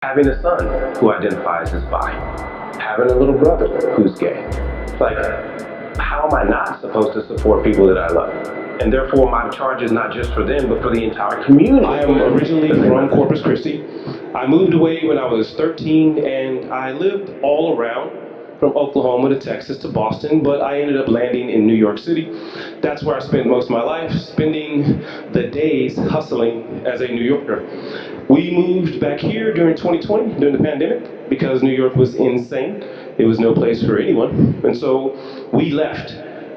Having a son who identifies as bi, having a little brother who's gay. Like, how am I not supposed to support people that I love? And therefore, my charge is not just for them, but for the entire community. I am originally from Corpus Christi. I moved away when I was 13, and I lived all around from Oklahoma to Texas to Boston, but I ended up landing in New York City. That's where I spent most of my life, spending the days hustling as a New Yorker. We moved back here during 2020, during the pandemic, because New York was insane. It was no place for anyone, and so we left.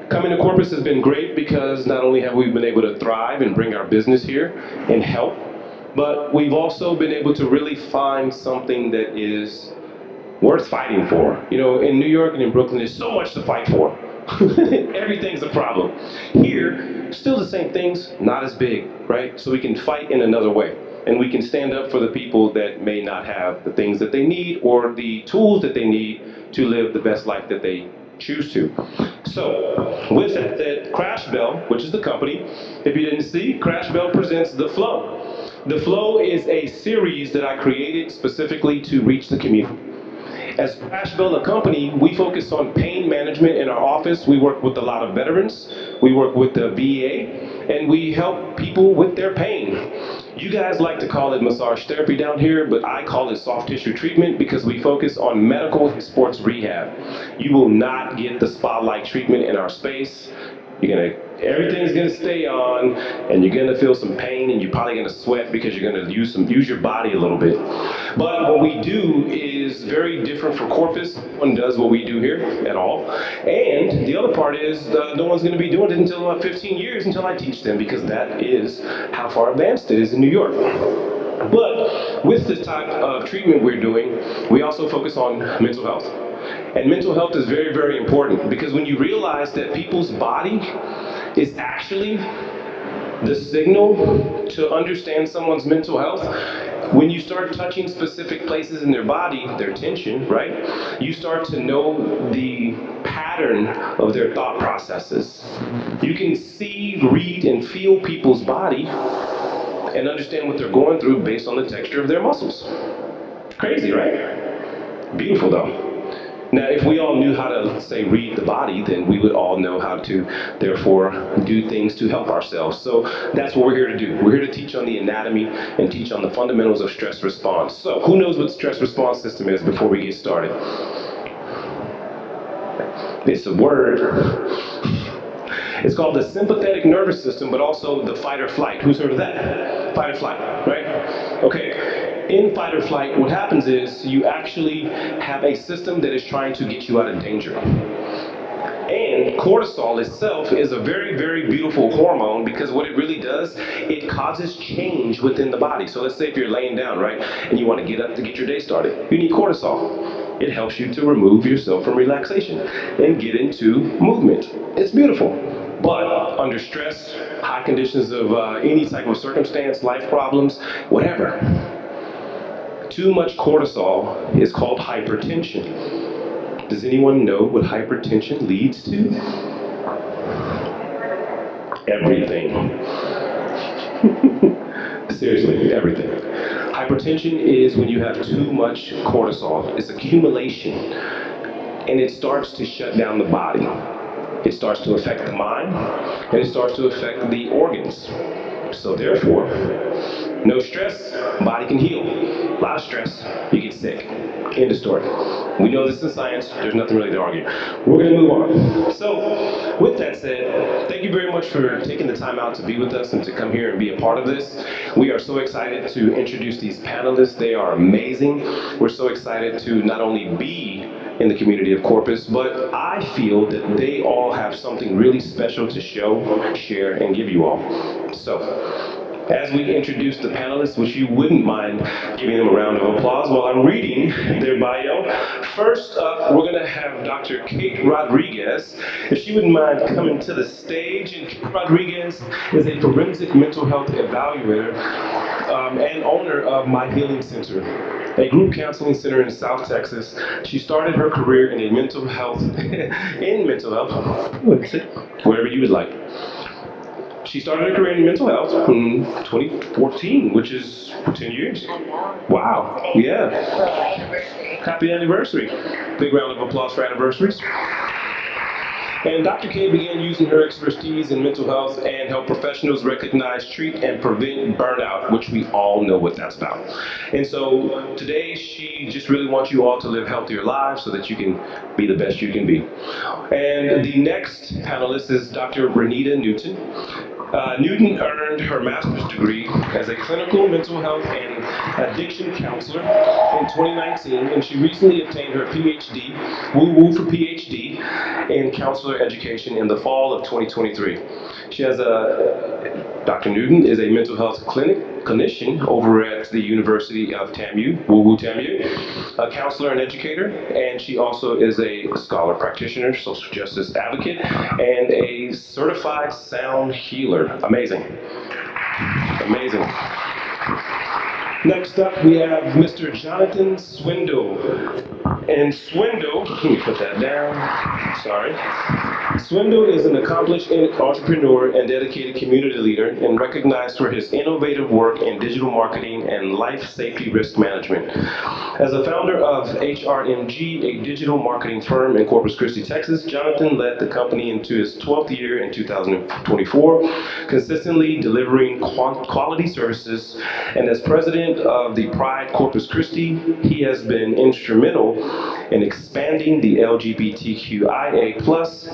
Coming to Corpus has been great because not only have we been able to thrive and bring our business here and help, but we've also been able to really find something that is worth fighting for. You know, in New York and in Brooklyn, there's so much to fight for. Everything's a problem. Here, still the same things, not as big, right? So we can fight in another way. And we can stand up for the people that may not have the things that they need or the tools that they need to live the best life that they choose to. So, with that said, Crash Bell, which is the company, if you didn't see, Crash Bell presents The Flow. The Flow is a series that I created specifically to reach the community. As Asheville, a company, we focus on pain management in our office. We work with a lot of veterans. We work with the VA, and we help people with their pain. You guys like to call it massage therapy down here, but I call it soft tissue treatment because we focus on medical and sports rehab. You will not get the spotlight treatment in our space. Everything's gonna stay on, and you're gonna feel some pain, and you're probably gonna sweat because you're gonna use your body a little bit. But what we do is very different for Corpus. No one does what we do here at all. And the other part is no one's gonna be doing it until about 15 years until I teach them, because that is how far advanced it is in New York. But with this type of treatment we're doing, we also focus on mental health. And mental health is very, very important because when you realize that people's body is actually the signal to understand someone's mental health, when you start touching specific places in their body, their tension, right, you start to know the pattern of their thought processes. You can see, read, and feel people's body and understand what they're going through based on the texture of their muscles. Crazy, right? Beautiful, though. Now, if we all knew how to, let's say, read the body, then we would all know how to, therefore, do things to help ourselves. So that's what we're here to do. We're here to teach on the anatomy and teach on the fundamentals of stress response. So who knows what stress response system is before we get started? It's a word. It's called the sympathetic nervous system, but also the fight or flight. Who's heard of that? Fight or flight, right? Okay. In fight or flight, what happens is you actually have a system that is trying to get you out of danger. And cortisol itself is a very, very beautiful hormone because what it really does, it causes change within the body. So let's say if you're laying down, right, and you want to get up to get your day started, you need cortisol. It helps you to remove yourself from relaxation and get into movement. It's beautiful. But under stress, high conditions of any type of circumstance, life problems, whatever, too much cortisol is called hypertension. Does anyone know what hypertension leads to? Everything. Seriously, everything. Hypertension is when you have too much cortisol. It's accumulation, and it starts to shut down the body. It starts to affect the mind, and it starts to affect the organs. So therefore, no stress, body can heal. A lot of stress, you get sick. End of story. We know this is science, there's nothing really to argue. We're gonna move on. So, with that said, thank you very much for taking the time out to be with us and to come here and be a part of this. We are so excited to introduce these panelists. They are amazing. We're so excited to not only be in the community of Corpus, but I feel that they all have something really special to show, share, and give you all. So, as we introduce the panelists, which you wouldn't mind giving them a round of applause while I'm reading their bio. First up, we're gonna have Dr. Kate Rodriguez. If she wouldn't mind coming to the stage. And Kate Rodriguez is a forensic mental health evaluator and owner of My Healing Center, a group counseling center in South Texas. She started her career in mental health, whatever you would like. She started her career in mental health in 2014, which is 10 years. Wow. Yeah. Happy anniversary. Big round of applause for anniversaries. And Dr. K began using her expertise in mental health and help professionals recognize, treat, and prevent burnout, which we all know what that's about. And so today, she just really wants you all to live healthier lives so that you can be the best you can be. And the next panelist is Dr. Renita Newton. Newton earned her master's degree as a clinical mental health and addiction counselor in 2019, and she recently obtained her PhD, woo-woo for PhD, in counselor education in the fall of 2023. Dr. Newton is a mental health clinician over at the University of TAMU, woo-woo TAMU, a counselor and educator, and she also is a scholar practitioner, social justice advocate, and a certified sound healer. Amazing. Amazing. Next up, we have Mr. Jonathan Swindle. And Swindle, let me put that down, sorry. Swindle is an accomplished entrepreneur and dedicated community leader and recognized for his innovative work in digital marketing and life safety risk management. As a founder of HRMG, a digital marketing firm in Corpus Christi, Texas, Jonathan led the company into his 12th year in 2024, consistently delivering quality services. And as president of the Pride Corpus Christi, he has been instrumental in expanding the LGBTQIA+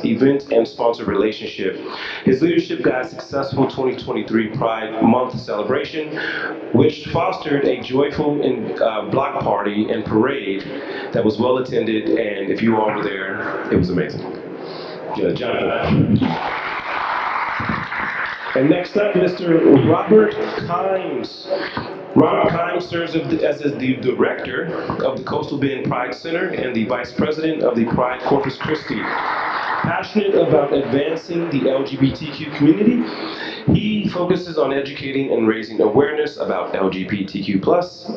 event and sponsor relationship. His leadership guides successful 2023 Pride Month celebration, which fostered a joyful block party and parade that was well attended, and if you all were there, it was amazing. Jonathan. And next up, Mr. Robert Kimes. Robert Kimes serves as the director of the Coastal Bend Pride Center and the vice president of the Pride Corpus Christi. Passionate about advancing the LGBTQ community, he focuses on educating and raising awareness about LGBTQ+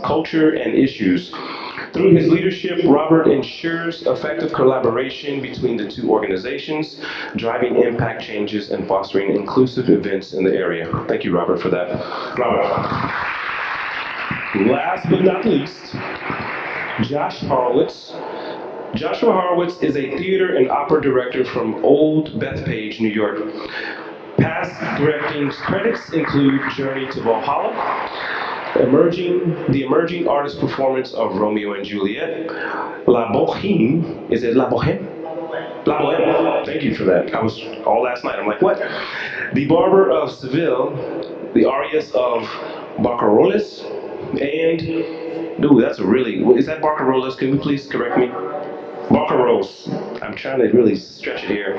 culture and issues. Through his leadership, Robert ensures effective collaboration between the two organizations, driving impact changes and fostering inclusive events in the area. Thank you, Robert, for that. Robert. Last but not least, Josh Horowitz. Joshua Horowitz is a theater and opera director from Old Bethpage, New York. Past directing credits include Journey to Valhalla, the emerging artist performance of Romeo and Juliet, La Boheme, is it La Boheme? La Boheme, thank you for that. I was all last night, I'm like, what? The Barber of Seville, the arias of Barcaroles, and, dude, that's a really, is that Barcaroles? Can you please correct me? Barcaroles. I'm trying to really stretch it here.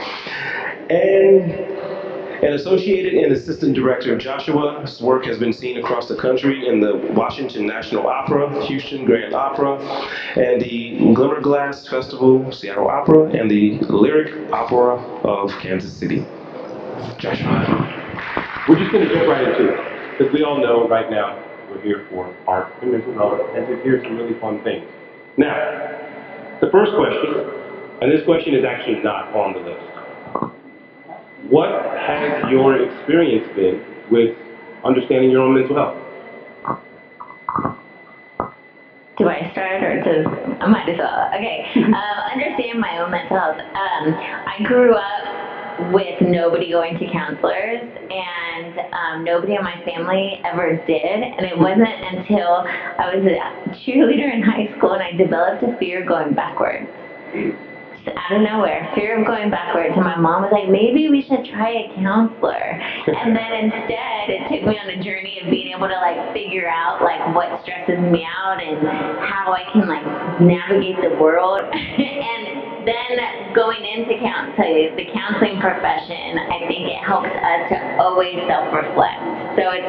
And associated and assistant director, Joshua's work has been seen across the country in the Washington National Opera, Houston Grand Opera, and the Glimmerglass Festival, Seattle Opera, and the Lyric Opera of Kansas City. Joshua. We're just going to jump right into it, because we all know right now we're here for art and mental health, and to hear some really fun things. Now, the first question, and this question is actually not on the list. What has your experience been with understanding your own mental health? Do I start or does, I might as well. Okay, understand my own mental health. I grew up with nobody going to counselors, and nobody in my family ever did, and it wasn't until I was a cheerleader in high school and I developed a fear of going backwards. Out of nowhere, fear of going backwards, and my mom was like, maybe we should try a counselor. And then instead, it took me on a journey of being able to figure out what stresses me out and how I can navigate the world. And then going into the counseling profession, I think it helps us to always self-reflect. So it's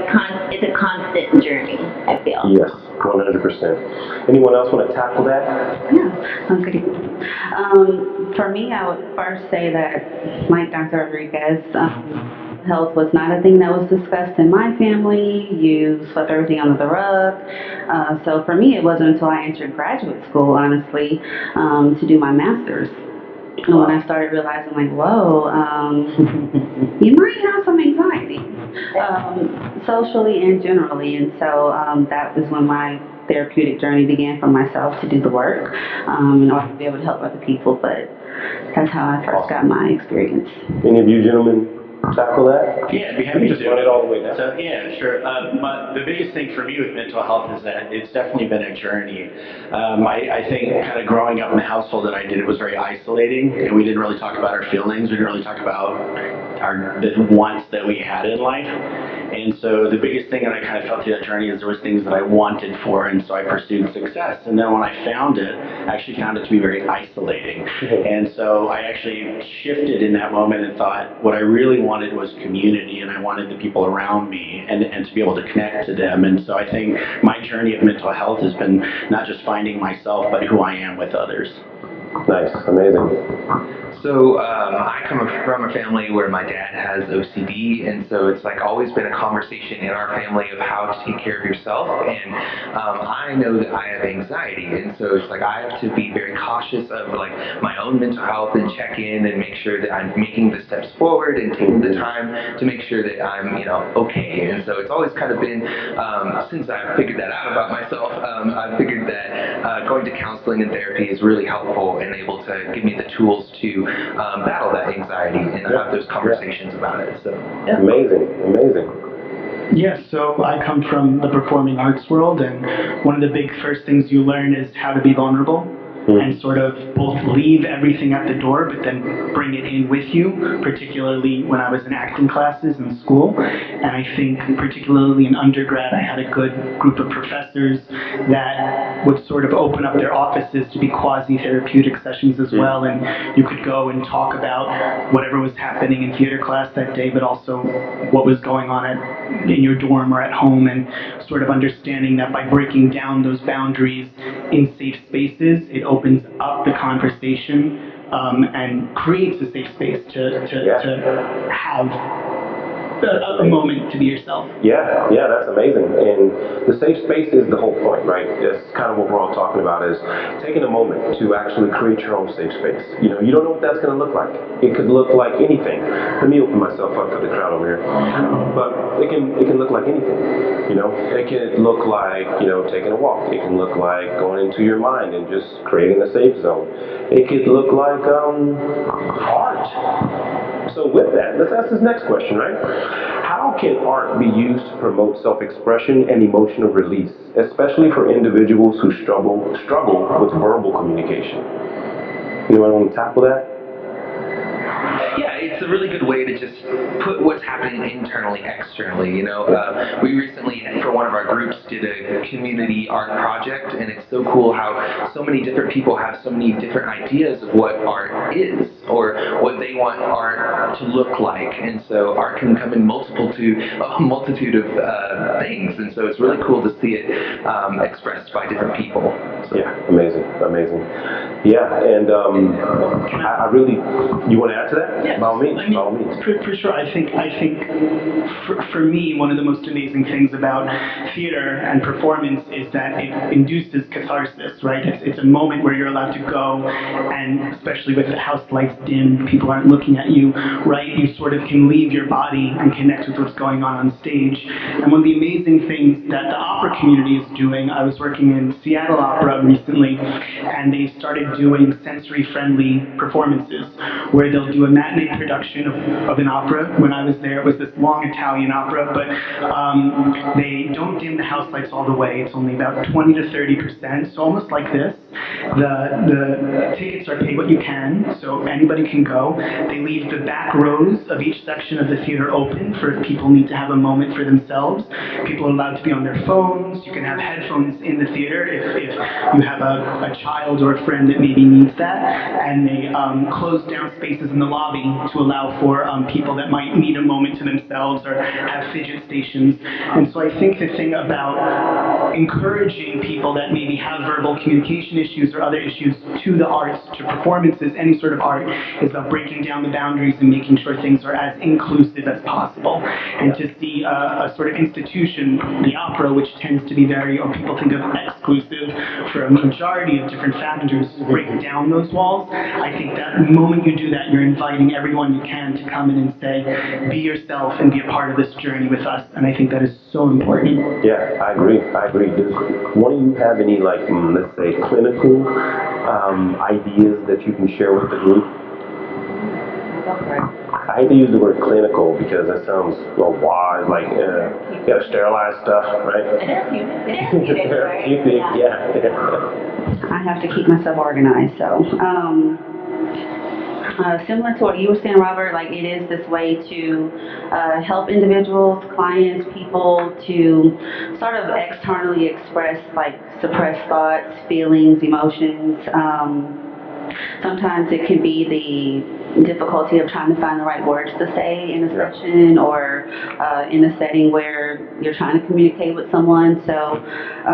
a constant journey, I feel. Yes, 100%. Anyone else want to tackle that? Yeah, okay. For me, I would first say that, like Dr. Rodriguez, health was not a thing that was discussed in my family. You swept everything under the rug. So for me, it wasn't until I entered graduate school, honestly, to do my master's. And when I started realizing, like, whoa, you might have some anxiety, socially and generally. And so that was when my therapeutic journey began for myself to do the work in order to be able to help other people. But that's how I first got my experience. Any of you gentlemen tackle that? Yeah, I'd be happy Just to. run it all the way down. So, yeah, sure. The biggest thing for me with mental health is that it's definitely been a journey. I think kind of growing up in the household that I did, it was very isolating, and we didn't really talk about our feelings. We didn't really talk about the wants that we had in life. And so the biggest thing that I kind of felt through that journey is there was things that I wanted for, and so I pursued success. And then when I found it, I actually found it to be very isolating. And so I actually shifted in that moment and thought what I really wanted was community, and I wanted the people around me and to be able to connect to them. And so I think my journey of mental health has been not just finding myself, but who I am with others. Nice, amazing. So I come from a family where my dad has OCD, and so it's like always been a conversation in our family of how to take care of yourself. And I know that I have anxiety, and so it's like I have to be very cautious of like my own mental health and check in and make sure that I'm making the steps forward and taking the time to make sure that I'm okay. And so it's always kind of been since I've figured that out about myself, I've figured that going to counseling and therapy is really helpful and able to give me the tools to battle that anxiety and have those conversations about it. So yeah. Amazing. Yeah, so I come from the performing arts world, and one of the big first things you learn is how to be vulnerable. And sort of both leave everything at the door, but then bring it in with you, particularly when I was in acting classes in school. And I think particularly in undergrad, I had a good group of professors that would sort of open up their offices to be quasi-therapeutic sessions as well. And you could go and talk about whatever was happening in theater class that day, but also what was going on in your dorm or at home, and sort of understanding that by breaking down those boundaries in safe spaces, it opens up the conversation and creates a safe space to have a moment to be yourself. Yeah, that's amazing. And the safe space is the whole point, right? That's kind of what we're all talking about, is taking a moment to actually create your own safe space. You don't know what that's going to look like. It could look like anything. Let me open myself up to the crowd over here. But it can look like anything. It can look like, taking a walk. It can look like going into your mind and just creating a safe zone. It could look like art. So with that, let's ask this next question, right? How can art be used to promote self-expression and emotional release, especially for individuals who struggle with verbal communication? Anyone want to tackle that? Yeah, it's a really good way to just put what's happening internally, externally. We recently, for one of our groups, did a community art project, and it's so cool how so many different people have so many different ideas of what art is or what they want art to look like. And so art can come in a multitude of things, and so it's really cool to see it expressed by different people. So. Yeah, amazing. Yeah, and I really, you want to add to that? Yeah, by all means. For sure. I think for me, one of the most amazing things about theater and performance is that it induces catharsis, right? It's a moment where you're allowed to go, and especially with the house lights dim, people aren't looking at you, right? You sort of can leave your body and connect with what's going on stage. And one of the amazing things that the opera community is doing, I was working in Seattle Opera recently, and they started doing sensory-friendly performances, where they'll do a matinee production of an opera. When I was there, it was this long Italian opera, but they don't dim the house lights all the way. It's only about 20 to 30%, so almost like this. The tickets are pay what you can, so anybody can go. They leave the back rows of each section of the theater open for if people need to have a moment for themselves. People are allowed to be on their phones. You can have headphones in the theater if you have a child or a friend that maybe needs that. And they close down spaces in the lobby to allow for people that might need a moment to themselves or have fidget stations. And so I think the thing about encouraging people that maybe have verbal communication issues or other issues to the arts, to performances, any sort of art, is about breaking down the boundaries and making sure things are as inclusive as possible. And to see a sort of institution, the opera, which tends to be very, or people think of exclusive for a majority of different factors, break down those walls. I think that the moment you do that, you're inviting everyone you can to come in and say, be yourself and be a part of this journey with us. And I think that is so important. Yeah, I agree. Does one of you have any, like, let's say, clinical ideas that you can share with the group? I hate to use the word clinical because that sounds wise, like you gotta sterilize stuff, right? Therapeutic, yeah. I have to keep myself organized, so. Similar to what you were saying, Robert, like it is this way to help individuals, clients, people to sort of externally express like suppressed thoughts, feelings, emotions. Sometimes it can be the difficulty of trying to find the right words to say in a session or in a setting where you're trying to communicate with someone. So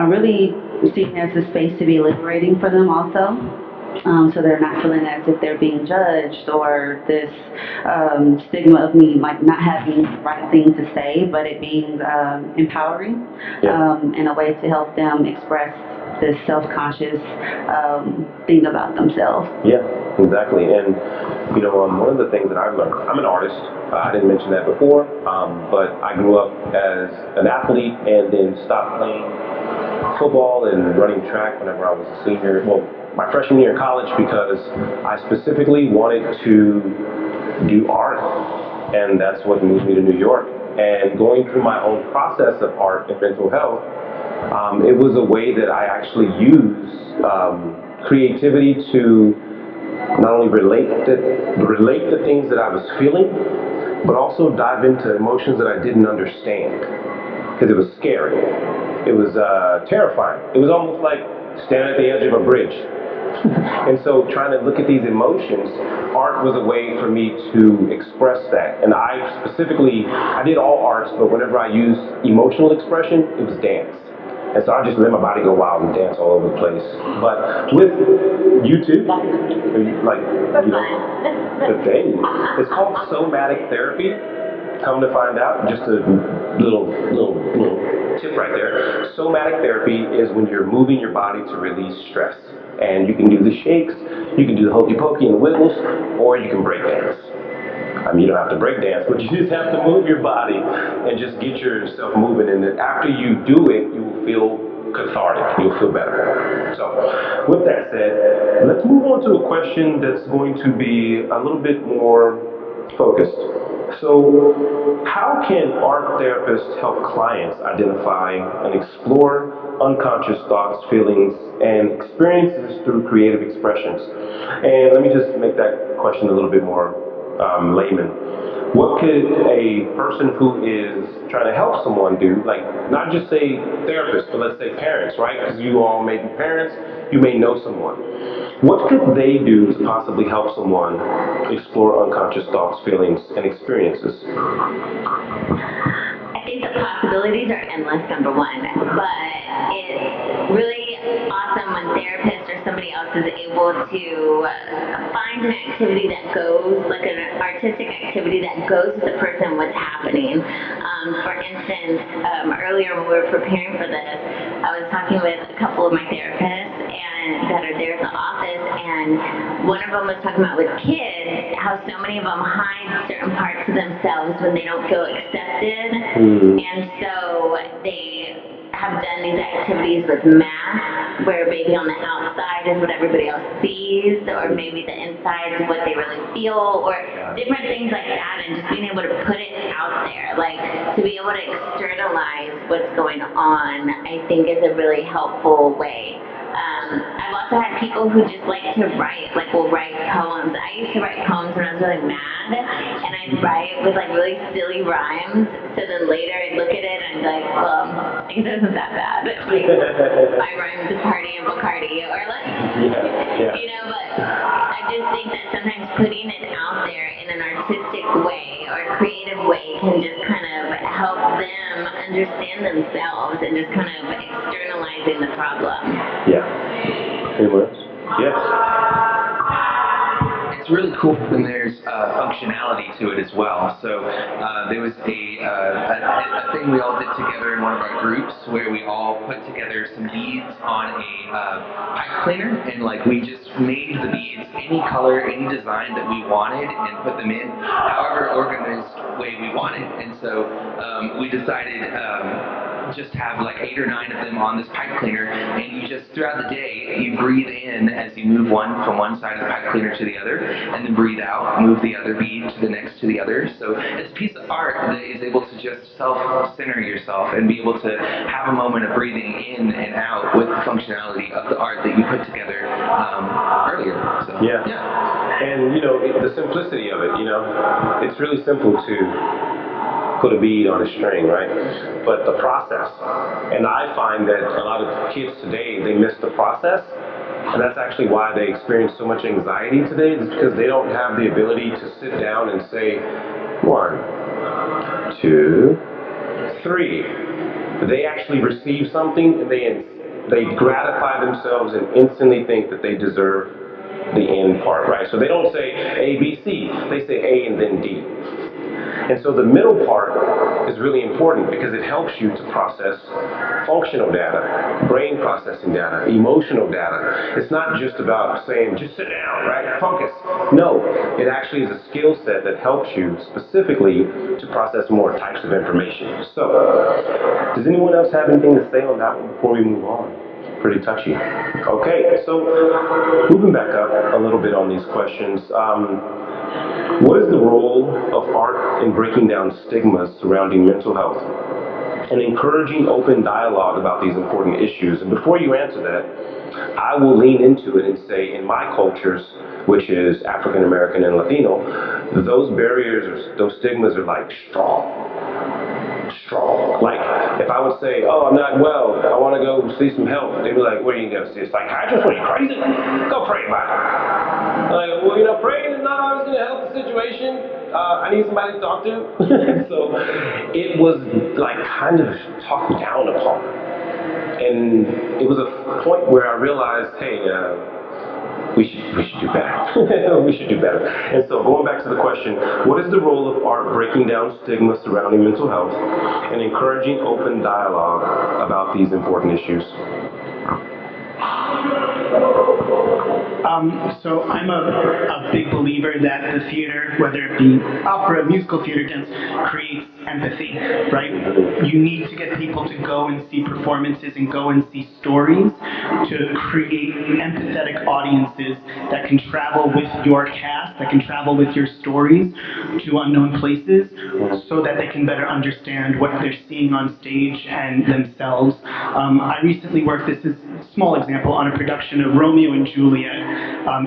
really seeing it as a space to be liberating for them also. So they're not feeling as if they're being judged or this stigma of me like not having the right thing to say, but it being empowering and a way to help them express this self-conscious thing about themselves. Yeah, exactly. And you know, one of the things that I've learned, I'm an artist. I didn't mention that before, but I grew up as an athlete and then stopped playing football and running track whenever I was a senior. Well, my freshman year in college, because I specifically wanted to do art, and that's what moved me to New York. And going through my own process of art and mental health, it was a way that I actually used creativity to not only relate the things that I was feeling, but also dive into emotions that I didn't understand, because it was scary. It was terrifying. It was almost like standing at the edge of a bridge. And so trying to look at these emotions, art was a way for me to express that. And I did all arts, but whenever I used emotional expression, it was dance. And so I just let my body go wild and dance all over the place. But with YouTube, like, you know, the thing, it's called somatic therapy. Come to find out, just a little tip right there. Somatic therapy is when you're moving your body to release stress. And you can do the shakes, you can do the hokey pokey and the wiggles, or you can break dance. I mean, you don't have to break dance, but you just have to move your body and just get yourself moving. And then after you do it, you will feel cathartic. You'll feel better. So, with that said, let's move on to a question that's going to be a little bit more focused. So, how can art therapists help clients identify and explore unconscious thoughts, feelings, and experiences through creative expressions? And let me just make that question a little bit more layman. What could a person who is trying to help someone do, like not just say therapists, but let's say parents, right? Because you all may be parents, you may know someone. What could they do to possibly help someone explore unconscious thoughts, feelings, and experiences? I think the possibilities are endless, number one, but it's really awesome when therapists or somebody else is able to find an activity that goes, like an artistic activity that goes with the person what's happening. For instance, earlier when we were preparing for this, I was talking with a couple of my therapists that are there at the office, and one of them was talking about with kids, how so many of them hide certain parts of themselves when they don't feel accepted. And so they have done these activities with masks, where maybe on the outside is what everybody else sees, or maybe the inside is what they really feel, or different things like that, and just being able to put it out there, like to be able to externalize what's going on, I think is a really helpful way. I've also had people who just like to write, like will write poems. I used to write poems when I was really mad, and I'd write with like really silly rhymes, so then later I'd look at it and I'd be like, well, I guess it wasn't that bad. Like, I rhymed party and Bacardi, or like, you know, but I just think that sometimes putting it out there in an artistic way or creative way can just kind of help them understand themselves and just kind of externalizing the problem. Yeah. Anyone else? Yes. It's really cool when there's functionality to it as well. So there was a thing we all did together in one of our groups where we all put together some beads on a pipe cleaner, and like we just made the beads any color, any design that we wanted, and put them in however organized way we wanted. And so we decided just have like 8 or 9 of them on this pipe cleaner, and you just throughout the day you breathe in as you move one from one side of the pipe cleaner to the other, and then breathe out, move the other bead to the next to the other. So it's a piece of art that is able to just self-center yourself and be able to have a moment of breathing in and out with the functionality of the art that you put together earlier. So, yeah. And the simplicity of it, it's really simple to put a bead on a string, right? But the process, and I find that a lot of kids today, they miss the process, and that's actually why they experience so much anxiety today, is because they don't have the ability to sit down and say, 1, 2, 3. They actually receive something, and they gratify themselves and instantly think that they deserve the end part, right? So they don't say A, B, C, they say A and then D. And so the middle part is really important because it helps you to process functional data, brain processing data, emotional data. It's not just about saying, just sit down, right? Focus. No, it actually is a skill set that helps you specifically to process more types of information. So, does anyone else have anything to say on that one before we move on? Pretty touchy. Okay, so moving back up a little bit on these questions. What is the role of art in breaking down stigmas surrounding mental health and encouraging open dialogue about these important issues? And before you answer that, I will lean into it and say in my cultures, which is African American and Latino, those barriers, those stigmas are like strong. Like, if I would say, oh, I'm not well, I want to go see some help, they'd be like, where are you going to see a psychiatrist? What are you, crazy? Go pray about it. Like, well, praying is not always going to help the situation. I need somebody to talk to. So it was like kind of talked down upon. And it was a point where I realized, hey, we should do better. We should do better. And so going back to the question, what is the role of art breaking down stigma surrounding mental health and encouraging open dialogue about these important issues? So I'm a big believer that the theater, whether it be opera, musical theater, dance, creates empathy, right? You need to get people to go and see performances and go and see stories to create empathetic audiences that can travel with your cast, that can travel with your stories to unknown places so that they can better understand what they're seeing on stage and themselves. I recently worked, this is a small example, on a production of Romeo and Juliet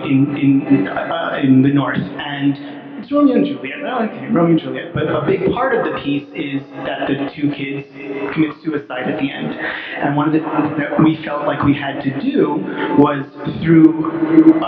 in the North, and it's Romeo and Juliet. Okay, Romeo and Juliet. But a big part of the piece is that the 2 kids commit suicide at the end. And one of the things that we felt like we had to do was through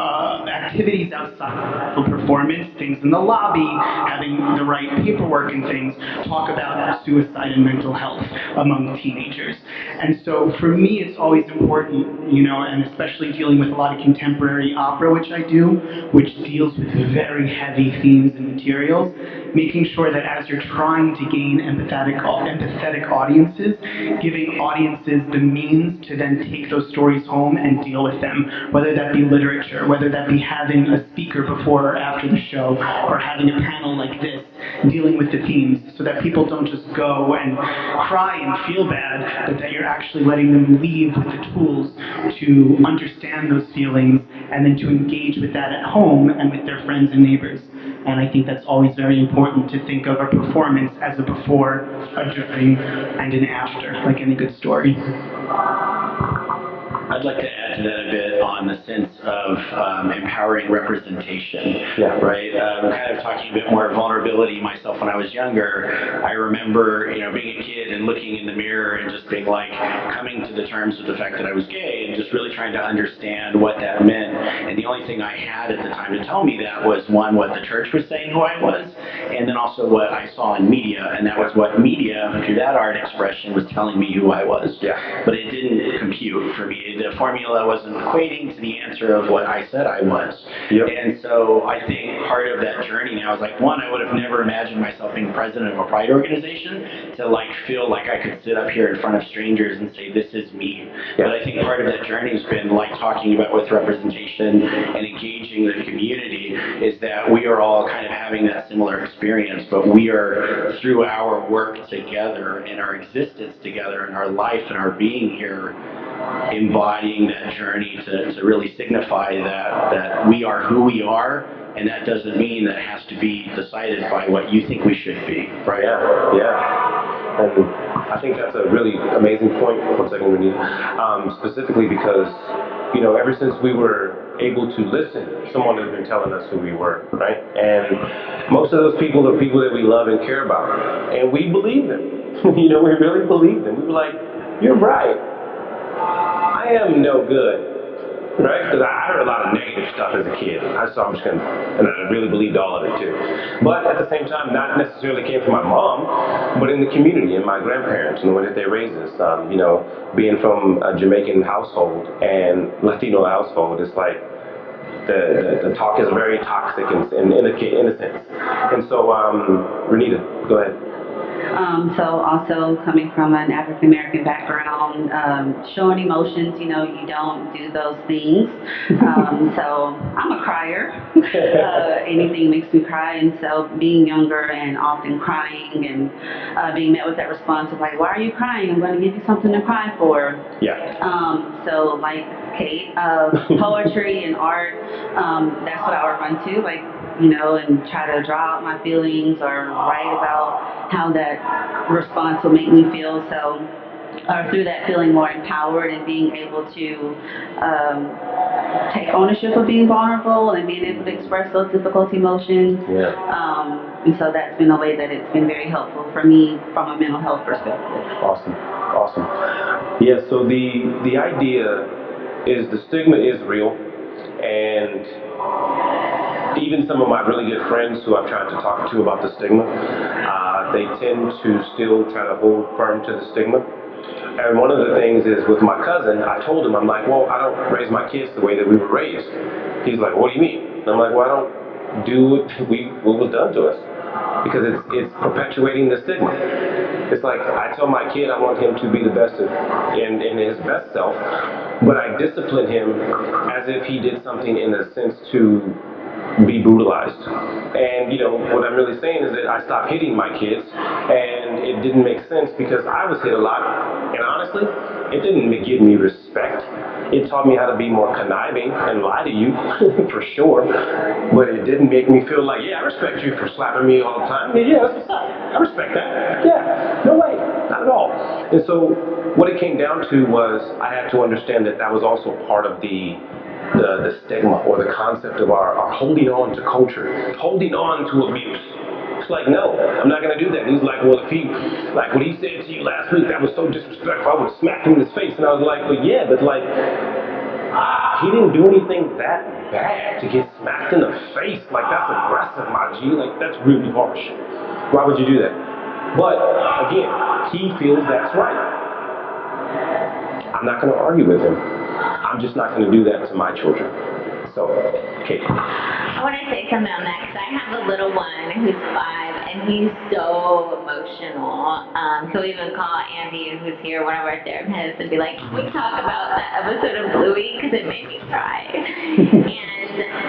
activities outside of performance, things in the lobby, having the right paperwork and things, talk about suicide and mental health among teenagers. And so for me, it's always important, and especially dealing with a lot of contemporary opera, which I do, which deals with very heavy themes and materials, making sure that as you're trying to gain empathetic audiences, giving audiences the means to then take those stories home and deal with them, whether that be literature, whether that be having a speaker before or after the show, or having a panel like this, dealing with the themes, so that people don't just go and cry and feel bad, but that you're actually letting them leave with the tools to understand those feelings and then to engage with that at home and with their friends and neighbors. And I think that's always very important to think of a performance as a before, a during, and an after, like any good story. I'd like to add to that a bit on the sense of empowering representation, right? Kind of talking a bit more vulnerability myself when I was younger. I remember, being a kid and looking in the mirror and just being like, coming to the terms with the fact that I was gay way and just really trying to understand what that meant. And the only thing I had at the time to tell me that was, one, what the church was saying who I was, and then also what I saw in media, and that was what media, through that art expression, was telling me who I was. Yeah. But it didn't compute for me. The formula wasn't equating to the answer of what I said I was. Yep. And so I think part of that journey now is like, one, I would have never imagined myself being president of a pride organization to like feel like I could sit up here in front of strangers and say, this is me. Yeah. But I think part of that journey has been like talking about with representation and engaging the community is that we are all kind of having that similar experience, but we are, through our work together and our existence together and our life and our being here, embodying that journey to really signify that we are who we are, and that doesn't mean that it has to be decided by what you think we should be, right? Yeah. And I think that's a really amazing point. One second, Renita. Specifically because, ever since we were able to listen, someone has been telling us who we were, right? And most of those people are people that we love and care about, and we believe them. We really believe them. We were like, you're right. I am no good, right? Because I heard a lot of negative stuff as a kid. I'm just gonna, and I really believed all of it too. But at the same time, not necessarily came from my mom, but in the community, and my grandparents, and the way that they raised us. Being from a Jamaican household and Latino household, it's like the talk is very toxic in a sense. And so, Renita, go ahead. So also coming from an African American background, showing emotions, you don't do those things. So I'm a crier. Anything makes me cry, and so being younger and often crying and being met with that response of like, why are you crying? I'm going to give you something to cry for. Yeah. So like Kate, poetry and art, that's what I would run to, like, and try to draw out my feelings or write about how that response will make me feel. So, through that, feeling more empowered and being able to take ownership of being vulnerable and being able to express those difficult emotions. Yeah. And so that's been a way that it's been very helpful for me from a mental health perspective. Awesome. Yeah, so the idea is the stigma is real, and even some of my really good friends who I've tried to talk to about the stigma, they tend to still try to hold firm to the stigma. And one of the things is with my cousin, I told him, I'm like, well, I don't raise my kids the way that we were raised. He's like, what do you mean? And I'm like, well, I don't do what was done to us. Because it's perpetuating the stigma. It's like I tell my kid I want him to be the best in his best self, but I discipline him as if he did something in a sense to be brutalized. And what I'm really saying is that I stopped hitting my kids, and it didn't make sense because I was hit a lot, and honestly, it didn't give me respect. It taught me how to be more conniving and lie to you, for sure, but it didn't make me feel like, yeah, I respect you for slapping me all the time. Yeah, that's what's up. I respect that. Yeah, no way, not at all. And so what it came down to was I had to understand that that was also part of the stigma or the concept of our holding on to culture, holding on to abuse. It's like, no, I'm not going to do that. And he's like, well, like what he said to you last week, that was so disrespectful, I would have smacked him in his face. And I was like, well, yeah, but like, he didn't do anything that bad to get smacked in the face. Like, that's aggressive, my G. Like, that's really harsh. Why would you do that? But, again, he feels that's right. I'm not going to argue with him. I'm just not going to do that to my children. So, Kate. I want to say something on that because I have a little one who's 5 and he's so emotional. He'll even call Andy, who's here, one of our therapists, and be like, can we talk about that episode of Bluey because it made me cry. And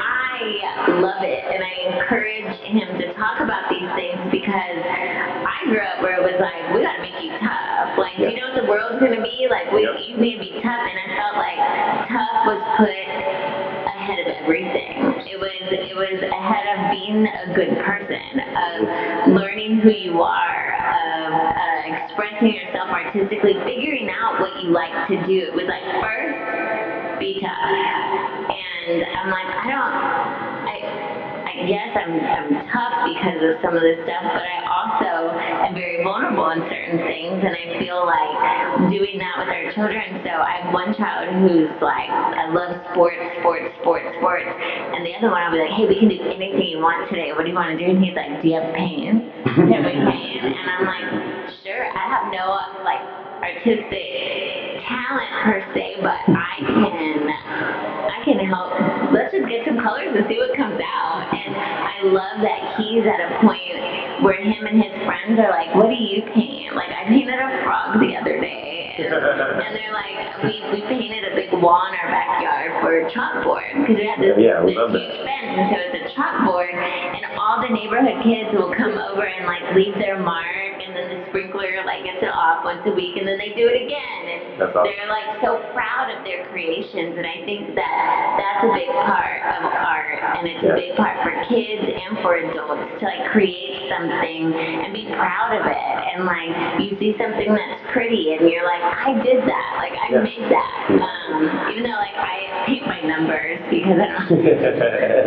I love it, and I encourage him to talk about these things because I grew up where it was like, we got to make you tough. Like, do you know what the world's going to be? Like, you need to be tough, and I felt like tough was put ahead of everything. It was ahead of being a good person, of learning who you are, of expressing yourself artistically, figuring out what you like to do. It was like, first, be tough. And I'm like, I yes, I'm tough because of some of this stuff, but I also am very vulnerable in certain things, and I feel like doing that with our children. So I have one child who's like, I love sports, and the other one I'll be like, hey, we can do anything you want today. What do you want to do? And he's like, do you have pain? Can we paint? And I'm like, sure. I have no like artistic talent per se, but I can help. Let's just get some colors and see what comes out. And I love that he's at a point where him and his friends are like, what do you paint? Like, I painted a frog the other day, and they're like, we painted a big wall in our backyard for a chalkboard because we had this huge fence, and so it's a chalkboard, and all the neighborhood kids will come over and like leave their mark, and then the sprinkler like gets it off once a week, and then they do it again, and they're like so proud of their creations. And I think that that's a big part of art, and it's a big part for kids and for adults to like create something and be proud of it. And like you see something that's pretty and you're like, I did that, like I made that. Even though like I paint by numbers because I don't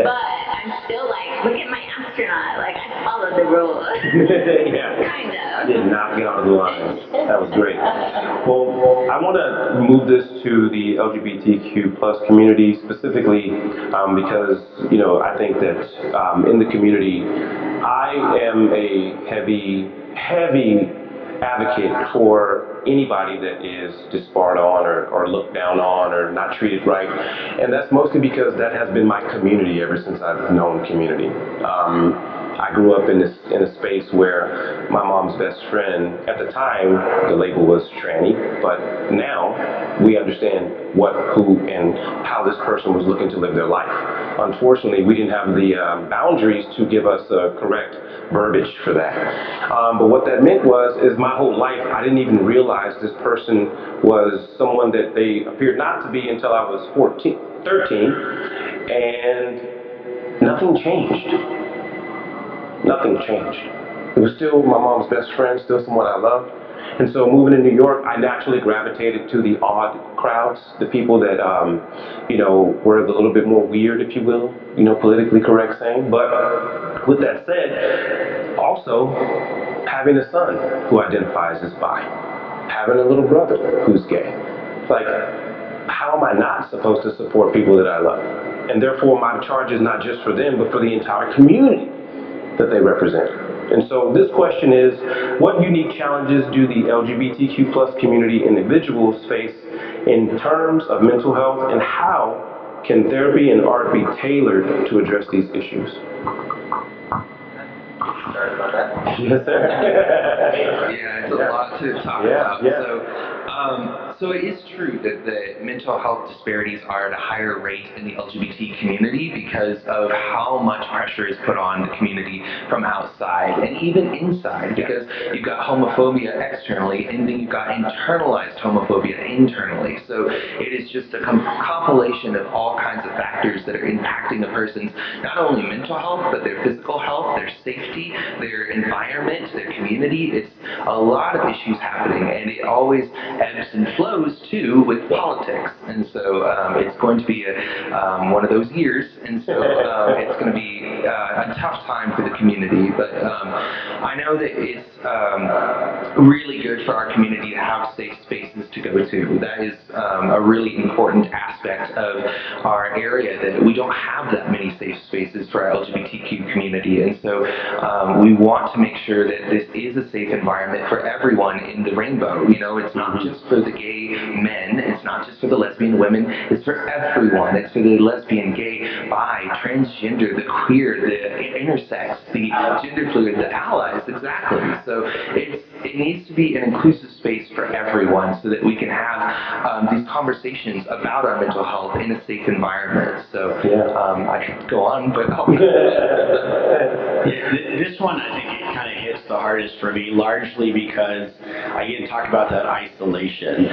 but I'm still like, look at my astronaut, like I followed the rules. Kind of. Did not get out of the line. That was great. Well, I want to move this to the LGBTQ plus community specifically because, you know, I think that in the community, I am a heavy advocate for anybody that is disbarred on or looked down on or not treated right. And that's mostly because that has been my community ever since I've known community. I grew up in a space where my mom's best friend, at the time, the label was tranny, but now we understand what, who, and how this person was looking to live their life. Unfortunately, we didn't have the boundaries to give us correct verbiage for that. But what that meant is my whole life, I didn't even realize this person was someone that they appeared not to be until I was 13, and nothing changed. Nothing changed. It was still my mom's best friend, still someone I loved. And so moving to New York, I naturally gravitated to the odd crowds, the people that, you know, were a little bit more weird, if you will, you know, politically correct saying. But with that said, also having a son who identifies as bi, having a little brother who's gay. Like, how am I not supposed to support people that I love? And therefore, my charge is not just for them, but for the entire community that they represent. And so this question is, what unique challenges do the LGBTQ plus community individuals face in terms of mental health, and how can therapy and art be tailored to address these issues? Sorry about that. Yes, sir. Yeah, it's a lot to talk about. So it is true that the mental health disparities are at a higher rate in the LGBT community because of how much pressure is put on the community from outside and even inside, because you've got homophobia externally and then you've got internalized homophobia internally. So it is just a compilation of all kinds of factors that are impacting a person's not only mental health, but their physical health, their safety, their environment, their community. It's a lot of issues happening, and it always ebbs and flows too with politics. And so it's going to be one of those years, and so it's going to be a tough time for the community. But I know that it's really good for our community to have safe spaces to go to. That is a really important aspect of our area, that we don't have that many safe spaces for our LGBTQ community. And so we want to make sure that this is a safe environment for everyone in the rainbow. You know, it's not just for the gay men, it's not just for the lesbian women, it's for everyone. It's for the lesbian, gay, bi, transgender, the queer, the intersex, the gender fluid, the allies, exactly. So it needs to be an inclusive space for everyone so that we can have these conversations about our mental health in a safe environment. So I could go on, but This one, I think it kind of hits the hardest for me, largely because I get to talk about that isolation.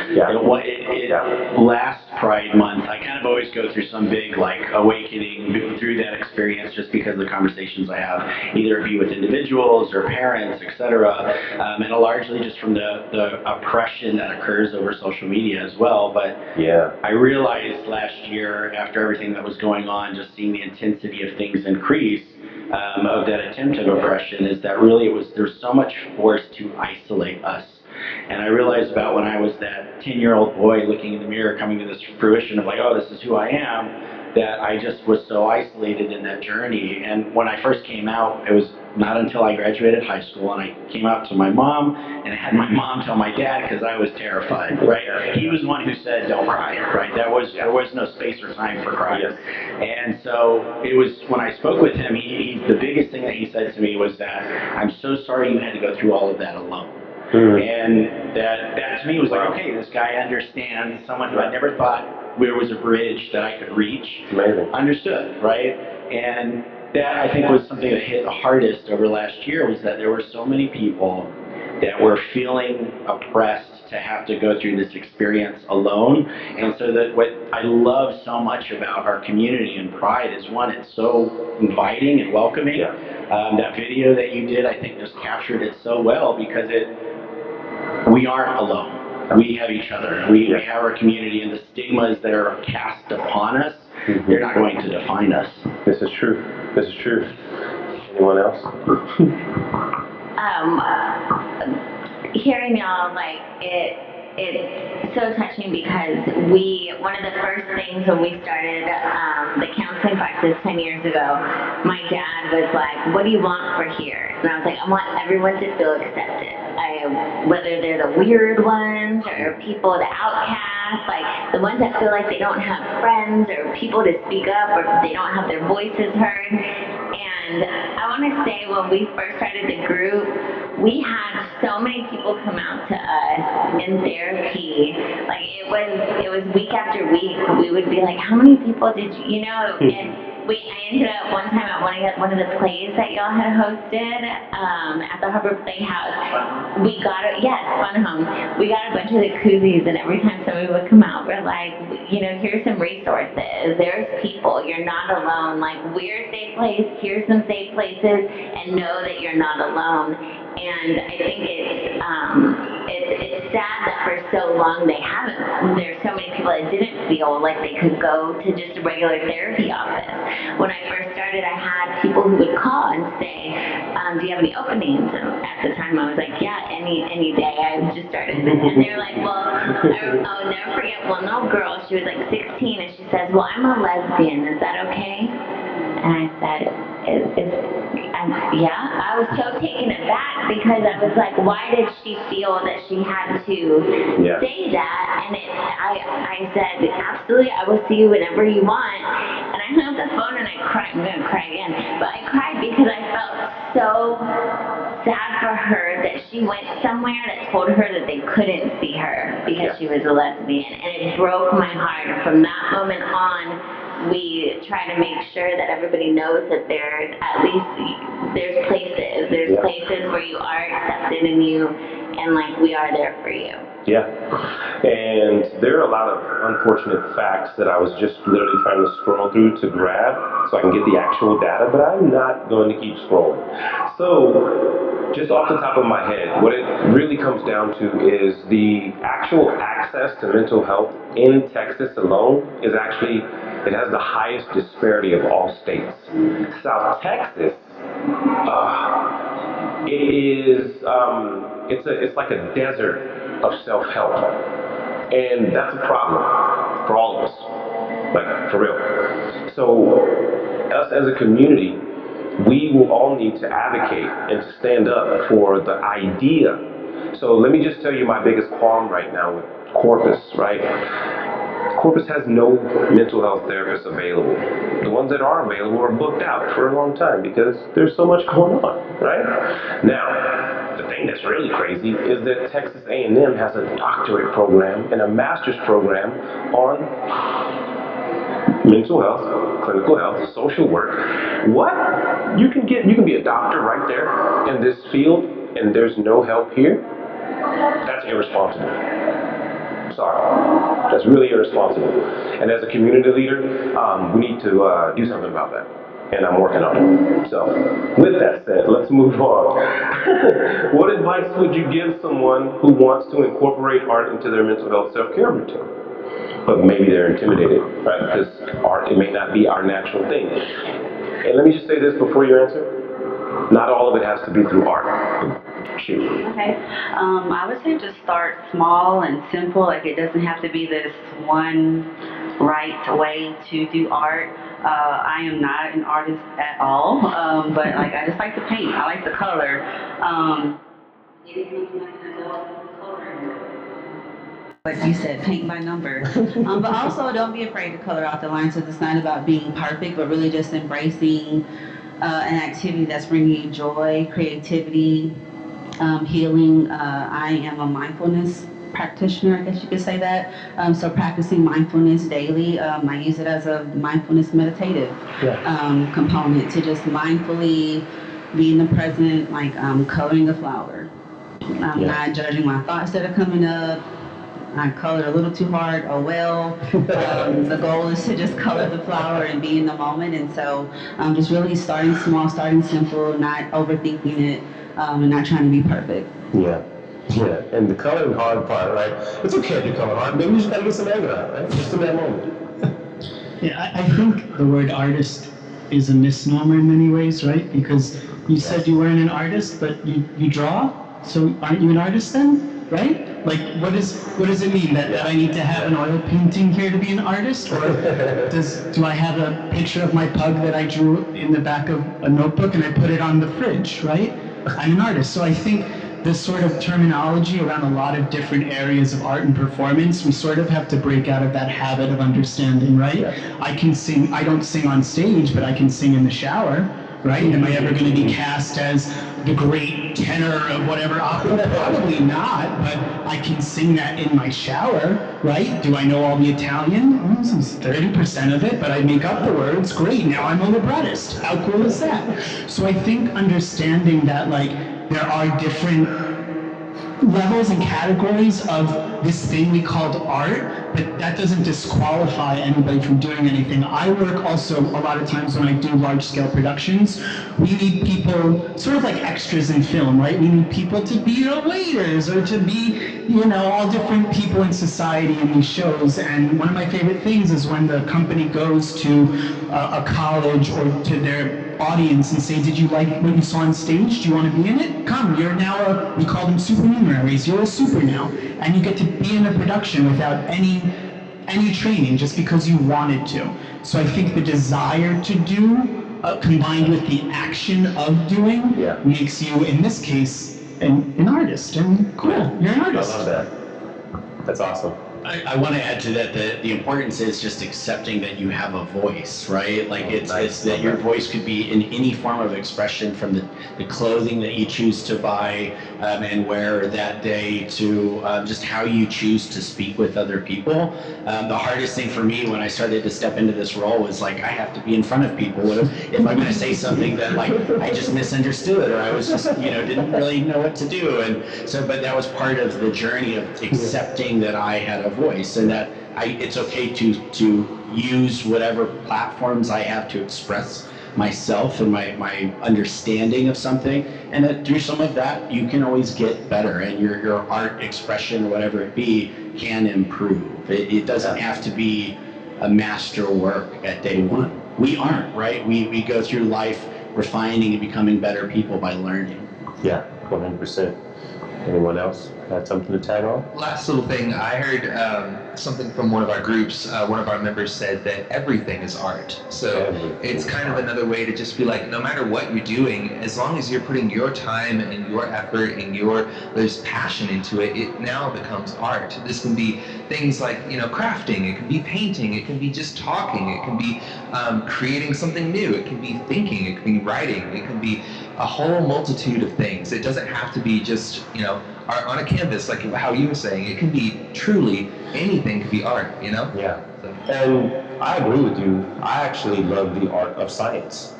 Last Pride Month, I kind of always go through some big like awakening through that experience, just because of the conversations I have, either it be with individuals or parents, etc., and largely just from the oppression that occurs over social media as well. But I realized last year, after everything that was going on, just seeing the intensity of things increase, of that attempt of oppression is that really there's so much force to isolate us. And I realized about when I was that 10-year-old boy looking in the mirror, coming to this fruition of like, oh, this is who I am, that I just was so isolated in that journey. And when I first came out, it was not until I graduated high school and I came out to my mom, and I had my mom tell my dad because I was terrified, right? He was the one who said, don't cry, right? There was no space or time for crying. And so it was, when I spoke with him, the biggest thing that he said to me was that, I'm so sorry you had to go through all of that alone. And that to me was like, okay, this guy understands, someone who I never thought there was a bridge that I could reach, understood, right? And that I think was something that hit the hardest over last year, was that there were so many people that were feeling oppressed to have to go through this experience alone. And so that what I love so much about our community and Pride is, one, it's so inviting and welcoming. That video that you did, I think, just captured it so well, because we aren't alone. We have each other. We have our community, and the stigmas that are cast upon us, they're not going to define us. This is true. This is true. Anyone else? Hearing y'all, like, it's so touching, because one of the first things when we started the counseling practice 10 years ago, my dad was like, what do you want for here? And I was like, I want everyone to feel accepted. Whether they're the weird ones, or people, the outcasts, like the ones that feel like they don't have friends or people to speak up, or they don't have their voices heard. And I want to say, when we first started the group, we had so many people come out to us in therapy. Like, it was week after week. We would be like, how many people did you know? And I ended up one time at one of the plays that y'all had hosted at the Harbor Playhouse. We got Fun Home. We got a bunch of the koozies, and every time somebody would come out, we're like, here's some resources. There's people. You're not alone. Like, we're a safe place. Here's some safe places, and know that you're not alone. And I think it's sad that for so long they haven't. There's so many people that didn't feel like they could go to just a regular therapy office. When I first started, I had people who would call and say, do you have any openings? And at the time, I was like, yeah, any day. I just started. And they were like, well, I'll never forget one little girl. She was like 16, and she says, well, I'm a lesbian. Is that okay? And I said, yeah. I was so taken aback, because I was like, why did she feel that she had to say that? And I said, absolutely, I will see you whenever you want. And I hung up the phone and I cried. I'm going to cry again. But I cried because I felt so sad for her that she went somewhere that told her that they couldn't see her because she was a lesbian. And it broke my heart. And from that moment on, we try to make sure that everybody knows that there's places where you are accepted, and like, we are there for you. Yeah. And there are a lot of unfortunate facts that I was just literally trying to scroll through to grab so I can get the actual data, but I'm not going to keep scrolling. So, just off the top of my head, what it really comes down to is the actual access to mental health in Texas alone it has the highest disparity of all states. South Texas, it's like a desert of self-help. And that's a problem for all of us, like, for real. So, us as a community, we will all need to advocate and to stand up for the idea. So let me just tell you my biggest qualm right now with Corpus, right? Corpus has no mental health therapists available. The ones that are available are booked out for a long time because there's so much going on, right? Now, the thing that's really crazy is that Texas A&M has a doctorate program and a master's program on mental health, clinical health, social work. What? You can be a doctor right there in this field and there's no help here? That's irresponsible. Sorry. That's really irresponsible. And as a community leader, we need to do something about that. And I'm working on it. So, with that said, let's move on. What advice would you give someone who wants to incorporate art into their mental health self-care routine? But maybe they're intimidated, right? Because art, it may not be our natural thing. And let me just say this before you answer. Not all of it has to be through art. Shoot. Okay. I would say just start small and simple. Like it doesn't have to be this one right way to do art. I am not an artist at all, but like I just like to paint. I like the color. Like you said, paint by number. But also don't be afraid to color out the lines because it's not about being perfect, but really just embracing an activity that's bringing you joy, creativity, healing. I am a mindfulness practitioner, I guess you could say that. So practicing mindfulness daily, I use it as a mindfulness meditative component to just mindfully be in the present, like coloring a flower. I'm not judging my thoughts that are coming up. I colored a little too hard, oh well. The goal is to just color the flower and be in the moment. And so just really starting small, starting simple, not overthinking it, and not trying to be perfect. Yeah. Yeah. And the coloring hard part, right? It's okay if you color hard. Maybe you just gotta get some anger out, right? Just in that moment. Yeah, I think the word artist is a misnomer in many ways, right? Because you said you weren't an artist, but you draw, so aren't you an artist then? Right? Like, what does it mean that I need to have an oil painting here to be an artist, or do I have a picture of my pug that I drew in the back of a notebook and I put it on the fridge? Right? I'm an artist. So I think this sort of terminology around a lot of different areas of art and performance, we sort of have to break out of that habit of understanding, right? I can sing. I don't sing on stage, but I can sing in the shower. Right? Am I ever going to be cast as the great tenor of whatever opera? Probably not, but I can sing that in my shower, right? Do I know all the Italian? 30% of it, but I make up the words. Great, now I'm a librettist. How cool is that? So I think understanding that, like, there are different levels and categories of this thing we called art, but that doesn't disqualify anybody from doing anything. I work also a lot of times when I do large-scale productions, we need people, sort of like extras in film, right? We need people to be waiters or to be, all different people in society in these shows. And one of my favorite things is when the company goes to a college or to their audience and say, did you like what you saw on stage? Do you want to be in it? Come, you're now we call them supernumeraries. You're a super now. And you get to be in a production without any training, just because you wanted to. So I think the desire to do, combined with the action of doing, makes you, in this case, an artist. And cool, you're an artist. I love that. That's awesome. I want to add to that the importance is just accepting that you have a voice, right? Like it's that your voice could be in any form of expression, from the clothing that you choose to buy and wear that day to just how you choose to speak with other people. The hardest thing for me when I started to step into this role was like, I have to be in front of people. What if I'm going to say something that like I just misunderstood, or I was just didn't really know what to do? And so, but that was part of the journey of accepting that I had a voice, and that it's okay to use whatever platforms I have to express myself and my understanding of something, and that through some of that you can always get better, and your art expression or whatever it be can improve. It doesn't have to be a master work at day one. We aren't, right? We go through life refining and becoming better people by learning. Yeah, 100%. Anyone else had something to tag on? Last little thing, I heard something from one of our groups. One of our members said that everything is art. So it's kind of another way to just be like, no matter what you're doing, as long as you're putting your time and your effort and there's passion into it, it now becomes art. This can be things like, crafting, it can be painting, it can be just talking, it can be creating something new, it can be thinking, it can be writing, it can be a whole multitude of things. It doesn't have to be just, on a canvas, like how you were saying. It can be truly anything could be art, Yeah. So. And I agree with you. I actually love the art of science.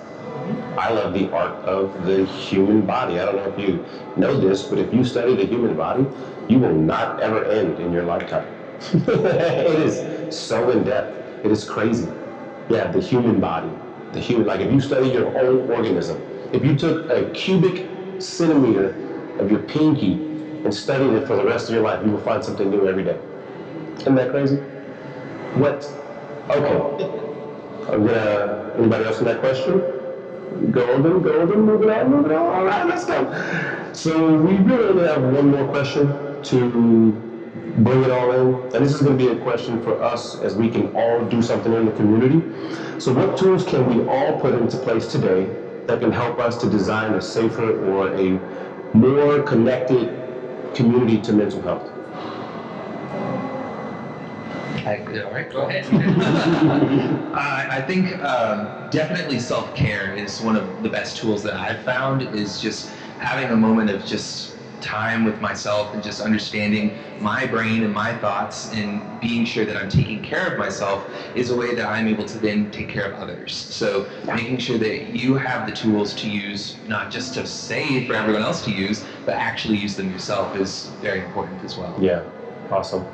I love the art of the human body. I don't know if you know this, but if you study the human body, you will not ever end in your lifetime. It is so in depth. It is crazy. Yeah, the human body. If you study your own organism, if you took a cubic centimeter of your pinky and studied it for the rest of your life, you will find something new every day. Isn't that crazy? What? Okay. Anybody else in that question? Golden, moving on. All right, let's go. So we really only have one more question to bring it all in. And this is going to be a question for us as we can all do something in the community. So what tools can we all put into place today that can help us to design a safer or a more connected community to mental health? All right, go ahead. I think definitely self-care is one of the best tools that I've found, is just having a moment of just time with myself and just understanding my brain and my thoughts and being sure that I'm taking care of myself is a way that I'm able to then take care of others. So making sure that you have the tools to use, not just to say for everyone else to use, but actually use them yourself is very important as well. Yeah, awesome.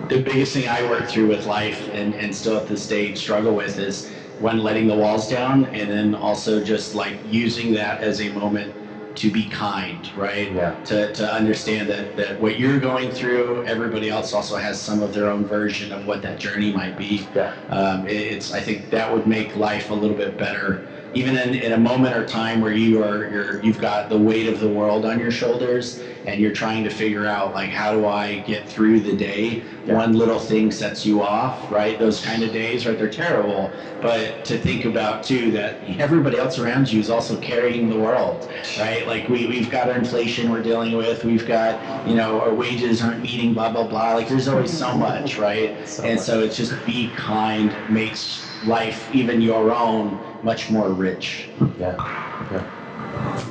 The biggest thing I work through with life and still at this stage struggle with is when letting the walls down, and then also just like using that as a moment to be kind, right? Yeah. To understand that what you're going through, everybody else also has some of their own version of what that journey might be. Yeah. I think that would make life a little bit better. Even in a moment or time where you've got the weight of the world on your shoulders and you're trying to figure out, like, how do I get through the day? Yeah. One little thing sets you off, right? Those kind of days, right? They're terrible. But to think about too that everybody else around you is also carrying the world, right? Like we've got our inflation we're dealing with, we've got, our wages aren't meeting, blah, blah, blah. Like there's always so much, right? So it's just be kind makes life, even your own, much more rich. Yeah.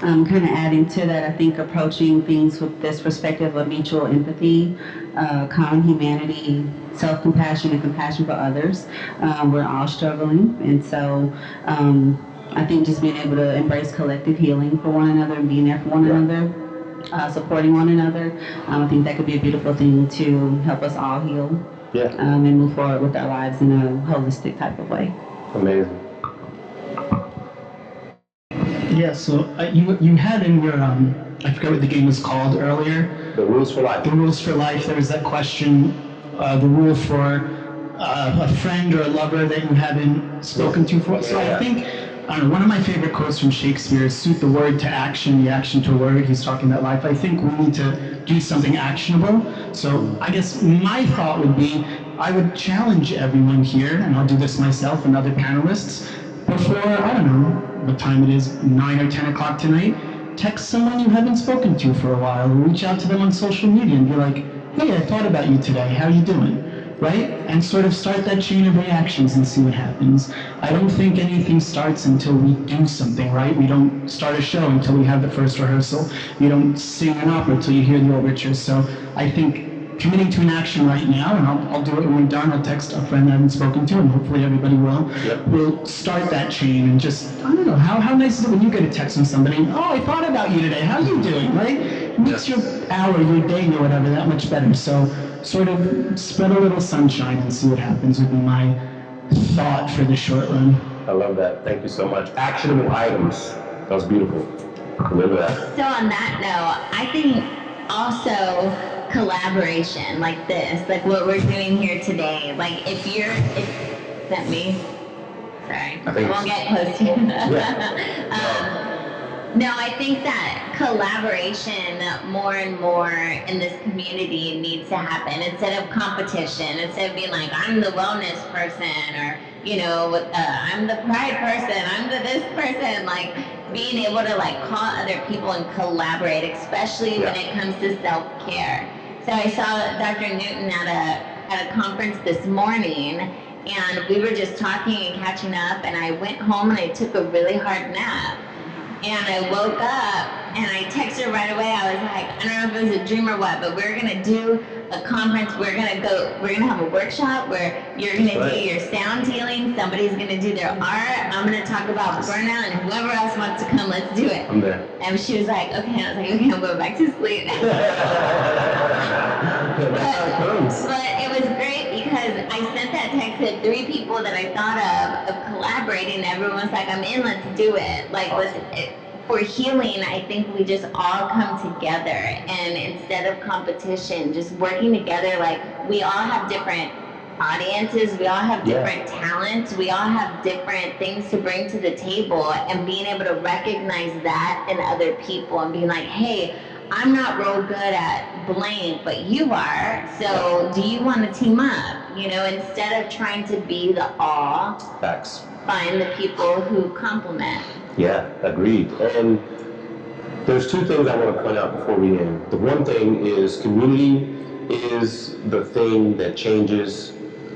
Kind of adding to that, I think approaching things with this perspective of mutual empathy, common humanity, self-compassion, and compassion for others. We're all struggling, and so I think just being able to embrace collective healing for one another and being there for one another, supporting one another, I think that could be a beautiful thing to help us all heal. Yeah. And move forward with our lives in a holistic type of way. Amazing. Yeah, so you had in your, I forget what the game was called earlier. The rules for life. The rules for life, there was that question, the rule for a friend or a lover that you haven't spoken to for. So I think, one of my favorite quotes from Shakespeare is suit the word to action, the action to word. He's talking about life. I think we need to do something actionable. So I guess my thought would be, I would challenge everyone here, and I'll do this myself and other panelists, before, I don't know what time it is, 9 or 10 o'clock tonight, text someone you haven't spoken to for a while, or reach out to them on social media and be like, hey, I thought about you today, how you doing? Right? And sort of start that chain of reactions and see what happens. I don't think anything starts until we do something, right? We don't start a show until we have the first rehearsal. You don't sing an opera until you hear the overture. So I think committing to an action right now, and I'll do it when we're done. I'll text a friend I haven't spoken to, and hopefully everybody will. Yep. We'll start that chain and just, I don't know, how nice is it when you get a text from somebody, oh, I thought about you today, how you doing, right? It makes your hour, your day, or whatever that much better. So sort of spread a little sunshine and see what happens would be my thought for the short run. I love that. Thank you so much. Actionable items. That was beautiful. Remember that. So on that note, I think also collaboration like this, like what we're doing here today, like is that me? Sorry, I won't get close to you. No, I think that collaboration more and more in this community needs to happen instead of competition, instead of being like, I'm the wellness person, or, I'm the pride person, I'm the this person, like being able to like call other people and collaborate, especially when it comes to self-care. So I saw Dr. Newton at a conference this morning, and we were just talking and catching up, and I went home and I took a really hard nap. And I woke up and I texted her right away. I was like, I don't know if it was a dream or what, but we're gonna do a conference. We're gonna have a workshop where you're gonna do your sound healing. Somebody's gonna do their art. I'm gonna talk about burnout, and whoever else wants to come, let's do it. I'm there. And she was like, okay. I was like, okay, I'm going back to sleep. But it was great because I sent that text to 3 people that I thought of collaborating. Everyone was like, I'm in, let's do it. Like, for healing, I think we just all come together, and instead of competition, just working together. Like, we all have different audiences, we all have different talents, we all have different things to bring to the table, and being able to recognize that in other people and being like, hey, I'm not real good at blank, but you are, so do you want to team up? You know, instead of trying to be the all, Facts. find the people who complement. Yeah, agreed. And there's two things I want to point out before we end. The one thing is community is the thing that changes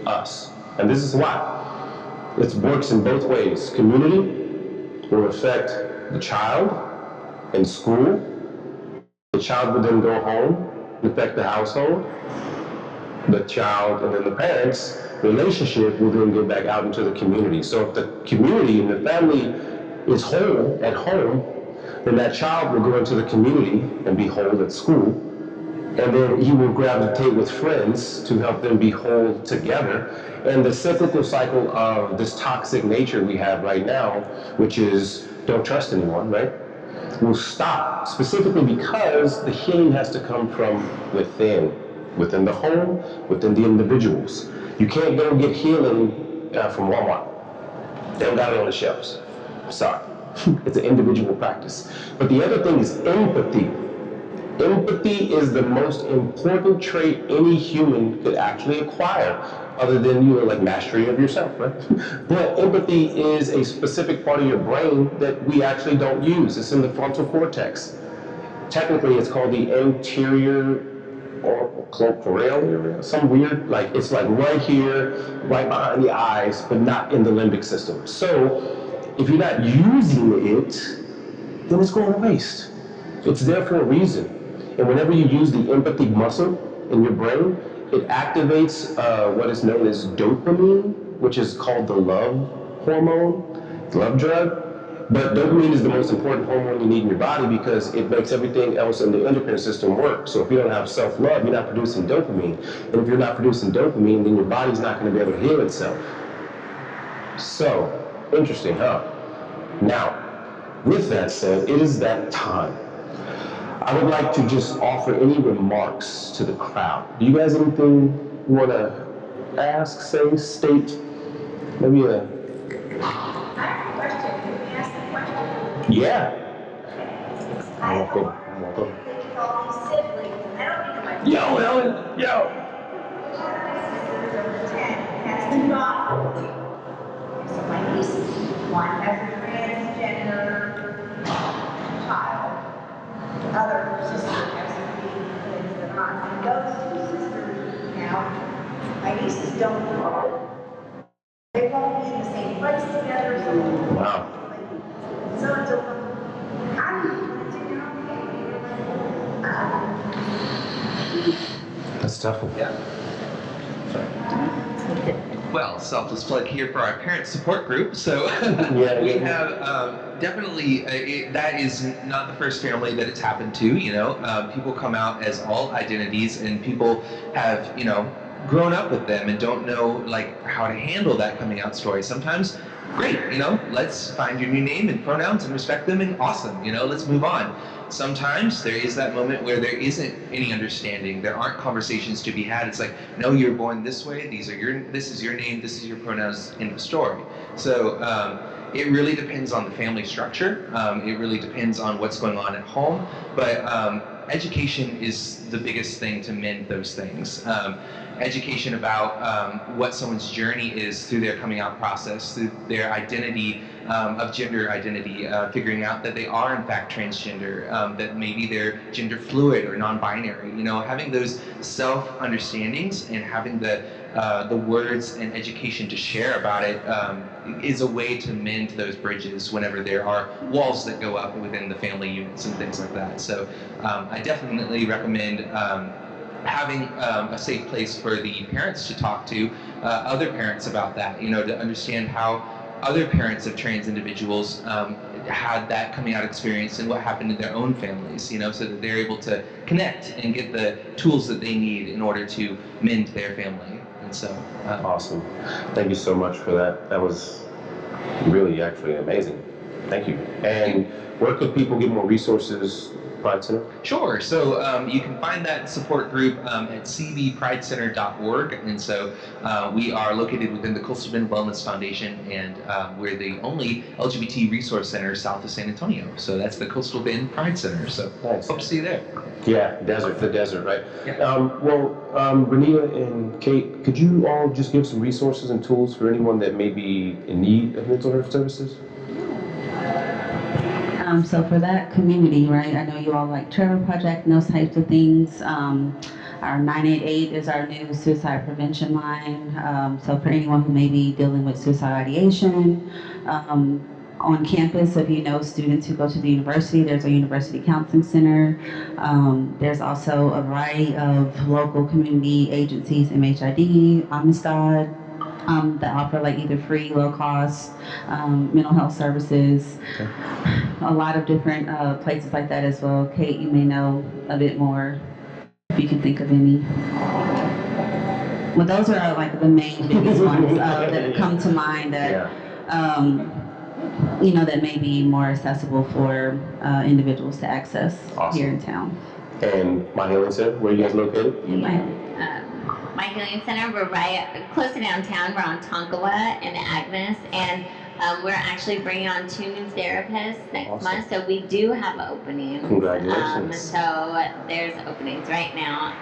us. And this is why. It works in both ways. Community will affect the child in school. The child will then go home and affect the household. The child and then the parents' relationship will then get back out into the community. So if the community and the family is whole at home, then that child will go into the community and be whole at school. And then he will gravitate with friends to help them be whole together. And the cyclical cycle of this toxic nature we have right now, which is don't trust anyone, right, will stop, specifically because the healing has to come from within the home, within the individuals. You can't go get healing from Walmart. They don't got it on the shelves. Sorry. It's an individual practice. But the other thing is empathy. Empathy is the most important trait any human could actually acquire, other than, like mastery of yourself, right? But empathy is a specific part of your brain that we actually don't use. It's in the frontal cortex. Technically, it's called the anterior or corporeal, some weird, it's right here, right behind the eyes, but not in the limbic system. So, if you're not using it, then it's going to waste. It's there for a reason. And whenever you use the empathy muscle in your brain, it activates what is known as dopamine, which is called the love hormone, the love drug. But dopamine is the most important hormone you need in your body because it makes everything else in the endocrine system work. So if you don't have self-love, you're not producing dopamine. And if you're not producing dopamine, then your body's not going to be able to heal itself. So, interesting, huh? Now, with that said, it is that time. I would like to just offer any remarks to the crowd. Do you guys anything you want to ask, say, state? Maybe a... I have a question. Can we ask the question? Yeah. I I'm welcome. with all these siblings. I don't think of my Yo, Ellen, yo. sisters over 10 has two daughters. So my nieces, one has a transgender child. The other sister has a baby twins that aren't. And those two sisters now, my nieces don't grow. They won't be in the same place together. So Wow. So it's a, how do you put it in your own family? That's tough. Yeah. Well, selfless plug here for our parent support group. So we have definitely, that is not the first family that it's happened to, people come out as all identities and people have, grown up with them and don't know how to handle that coming out story. Sometimes, great, let's find your new name and pronouns and respect them and awesome, let's move on. Sometimes there is that moment where there isn't any understanding. There aren't conversations to be had. It's like, no, you're born this way. This is your name. This is your pronouns in the story. So it really depends on the family structure. It really depends on what's going on at home. But education is the biggest thing to mend those things. Education about what someone's journey is through their coming out process, through their identity of gender identity, figuring out that they are in fact transgender, that maybe they're gender fluid or non-binary. Having those self-understandings and having the words and education to share about it is a way to mend those bridges whenever there are walls that go up within the family units and things like that. So I definitely recommend having a safe place for the parents to talk to other parents about that, to understand how other parents of trans individuals had that coming out experience and what happened in their own families, so that they're able to connect and get the tools that they need in order to mend their family. And so, Awesome. Thank you so much for that. That was really actually amazing. Thank you. And where could people get more resources, Pride Center? Sure. So you can find that support group at cbpridecenter.org. And so we are located within the Coastal Bend Wellness Foundation, and we're the only LGBT resource center south of San Antonio. So that's the Coastal Bend Pride Center. So Nice. hope to see you there. Yeah, the desert, right? Yeah. Renita and Kate, could you all just give some resources and tools for anyone that may be in need of mental health services? So for that community, right, I know you all like Trevor Project and those types of things. Our 988 is our new suicide prevention line. So for anyone who may be dealing with suicide ideation, on campus, if you know students who go to the university, there's a university counseling center. There's also a variety of local community agencies, MHID, Amistad, that offer like either free, low cost mental health services. Okay. A lot of different places like that as well. Kate, you may know a bit more if you can think of any. Well, those are like the main biggest ones that come to mind that that may be more accessible for individuals to access here in town. And My Healing Center, where are you guys located? My Healing Center, we're right close to downtown. We're on Tonkawa and Agnes, and we're actually bringing on 2 new therapists next month, so we do have openings. Congratulations. So there's openings right now,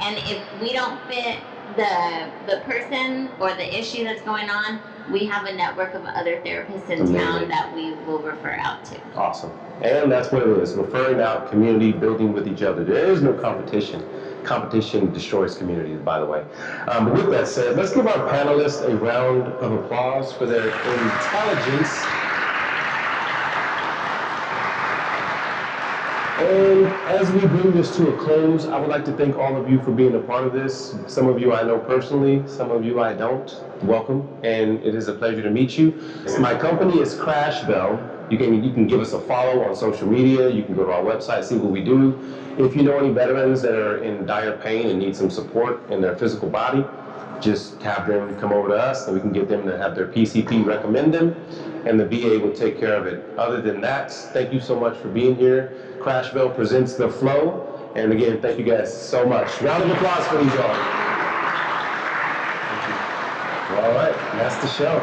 and if we don't fit the person or the issue that's going on, we have a network of other therapists in town that we will refer out to. Awesome. And that's what it is, referring out, community, building with each other. There is no competition. Competition destroys communities, by the way. But with that said, let's give our panelists a round of applause for their intelligence. And as we bring this to a close, I would like to thank all of you for being a part of this. Some of you I know personally, some of you I don't. Welcome, and it is a pleasure to meet you. My company is Crash Bell. You can give us a follow on social media. You can go to our website, see what we do. If you know any veterans that are in dire pain and need some support in their physical body, just have them come over to us and we can get them to have their PCP recommend them, and the VA will take care of it. Other than that, thank you so much for being here. Crash Bell presents The Flow. And again, thank you guys so much. Round of applause for these all. All right, that's the show.